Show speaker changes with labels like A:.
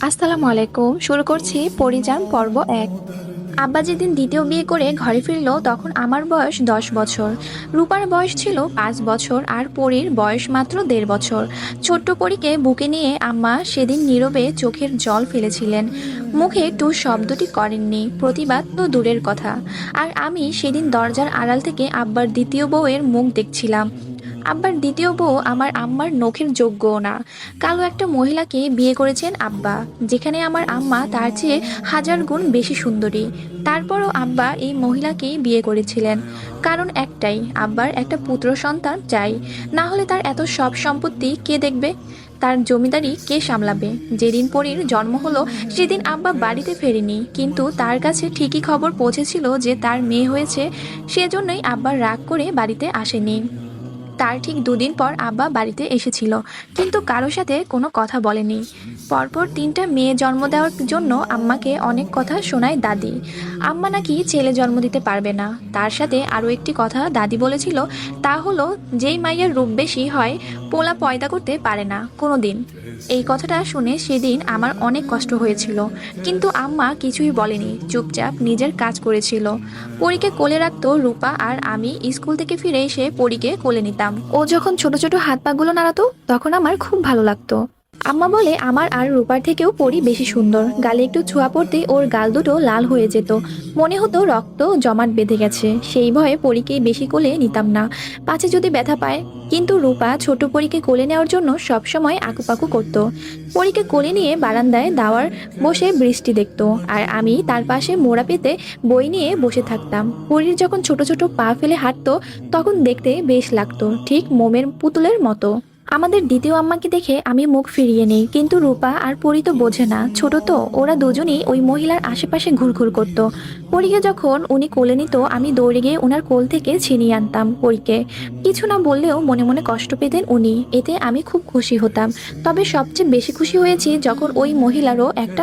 A: আসসালামু আলাইকুম। শুরু করছি পরিযান পর্ব ১। আব্বা যেদিন দ্বিতীয় বিয়ে করে ঘরে ফিরল তখন আমার বয়স ১০ বছর। রূপার বয়স ছিল ৫ বছর আর পরীর বয়স মাত্র ১.৫ বছর। ছোট্ট পরীকে বুকে নিয়ে আম্মা সেদিন নীরবে চোখের জল ফেলেছিলেন। মুখে টু শব্দটি করেননি, প্রতিবাদ তো দূরের কথা। আর আমি সেদিন দরজার আড়াল থেকে আব্বার দ্বিতীয় বউয়ের মুখ দেখছিলাম। আব্বার দ্বিতীয় বউ আমার আম্মার নখের যোগ্যও না। কালো একটা মহিলাকে বিয়ে করেছেন আব্বা, যেখানে আমার আম্মা তার চেয়ে হাজার গুণ বেশি সুন্দরী। তারপরও আব্বা এই মহিলাকেই বিয়ে করেছিলেন, কারণ একটাই, আব্বার একটা পুত্র সন্তান চাই। না হলে তার এত সব সম্পত্তি কে দেখবে, তার জমিদারি কে সামলাবে। যেদিন পরীর জন্ম হলো সেদিন আব্বা বাড়িতে ফেরেনি, কিন্তু তার কাছে ঠিকই খবর পৌঁছেছিল যে তার মেয়ে হয়েছে। সেজন্যই আব্বা রাগ করে বাড়িতে আসেনি। তার ঠিক দুদিন পর আব্বা বাড়িতে এসেছিল, কিন্তু কারো সাথে কোনো কথা বলেনি। পরপর ৩টা মেয়ে জন্ম দেওয়ার জন্য আম্মাকে অনেক কথা শোনায় দাদি। আম্মা নাকি ছেলে জন্ম দিতে পারবে না। তার সাথে আরও একটি কথা দাদি বলেছিল, তা হলো যেই মাইয়ার রূপ বেশি হয় পোলা পয়দা করতে পারে না কোনো দিন। এই কথাটা শুনে সেদিন আমার অনেক কষ্ট হয়েছিল, কিন্তু আম্মা কিছুই বলেনি, চুপচাপ নিজের কাজ করেছিল। পরীকে কোলে রাখতো রূপা, আর আমি স্কুল থেকে ফিরে এসে পরীকে কোলে নিতাম। ও যখন ছোট ছোট হাত পাগুলো নাড়াতো তখন আমার খুব ভালো লাগতো। আম্মা বলে আমার আর রূপার থেকেও পরী বেশি সুন্দর। গালে একটু ছোঁয়া পড়তেই ওর গাল দুটো লাল হয়ে যেত, মনে হতো রক্ত জমাট বেঁধে গেছে। সেই ভয়ে পরীকে বেশি কোলে নিতাম না, পাছে যদি ব্যথা পায়। কিন্তু রূপা ছোট পরীকে কোলে নেওয়ার জন্য সবসময় আকুপাকু করত। পরীকে কোলে নিয়ে বারান্দায় দাওয়ার বসে বৃষ্টি দেখতো, আর আমি তার পাশে মোড়া পেতে বই নিয়ে বসে থাকতাম। পরীর যখন ছোট ছোট পা ফেলে হাঁটতো তখন দেখতে বেশ লাগতো, ঠিক মোমের পুতুলের মতো। আমাদের দ্বিতীয় আম্মাকে দেখে আমি মুখ ফিরিয়ে নেই, কিন্তু রূপা আর পরী তো বোঝে না, ছোট তো। ওরা দুজনেই ওই মহিলার আশেপাশে ঘুরঘুর করত। পরীকে যখন উনি কোলে নিত আমি দৌড়ে গিয়ে ওনার কোল থেকে ছিনিয়ে আনতাম পরীকে। কিছু না বললেও মনে মনে কষ্ট পেতেন উনি, এতে আমি খুব খুশি হতাম। তবে সবচেয়ে বেশি খুশি হয়েছি যখন ওই মহিলারও একটা